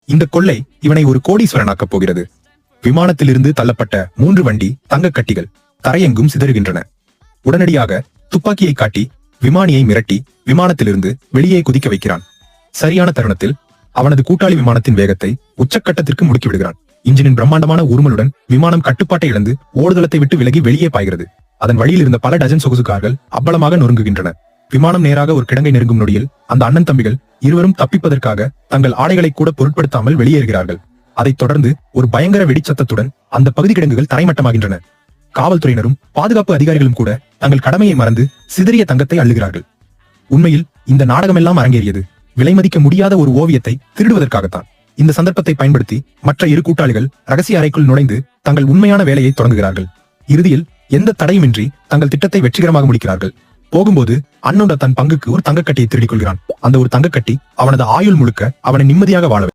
இந்த கொள்ளை இவனை ஒரு கோடீஸ்வரனாக்கப் போகிறது. விமானத்திலிருந்து தள்ளப்பட்ட 3 வண்டி தங்கக் கட்டிகள் தரையெங்கும் சிதறுகின்றன. உடனடியாக துப்பாக்கியை காட்டி விமானியை மிரட்டி விமானத்திலிருந்து வெளியே குதிக்க வைக்கிறான். சரியான தருணத்தில் அவனது கூட்டாளி விமானத்தின் வேகத்தை உச்சக்கட்டத்திற்கு முடுக்கி விடுகிறான். இன்ஜினின் பிரம்மாண்டமான உருமலுடன் விமானம் கட்டுப்பாட்டை இழந்து ஓடுதளத்தை விட்டு விலகி வெளியே பாய்கிறது. அதன் வழியில் இருந்த பல டஜன் சொகுசு கார்கள் அவ்வளமாக நொறுங்குகின்றன. விமானம் நேராக ஒரு கிடங்கை நெருங்கும் நொடியில் அந்த அண்ணன் தம்பிகள் இருவரும் தப்பிப்பதற்காக தங்கள் ஆடைகளை கூட பொருட்படுத்தாமல் வெளியேறுகிறார்கள். அதைத் தொடர்ந்து ஒரு பயங்கர வெடிச்சத்தத்துடன் அந்த பகுதி கிடங்குகள் தரைமட்டமாகின்றன. காவல்துறையினரும் பாதுகாப்பு அதிகாரிகளும் கூட தங்கள் கடமையை மறந்து சிதறிய தங்கத்தை அள்ளுகிறார்கள். உண்மையில் இந்த நாடகமெல்லாம் அரங்கேறியது விலைமதிக்க முடியாத ஒரு ஓவியத்தை திருடுவதற்காகத்தான். இந்த சந்தர்ப்பத்தை பயன்படுத்தி மற்ற 2 கூட்டாளிகள் ரகசிய அறைக்குள் நுழைந்து தங்கள் உண்மையான வேலையை தொடங்குகிறார்கள். இறுதியில் எந்த தடையுமின்றி தங்கள் திட்டத்தை வெற்றிகரமாக முடிக்கிறார்கள். போகும்போது அண்ணோட தன் பங்குக்கு ஒரு தங்கக்கட்டியை திருடிக் கொள்கிறான். அந்த ஒரு தங்கக்கட்டி அவனது ஆயுள் முழுக்க அவனை நிம்மதியாக வாழ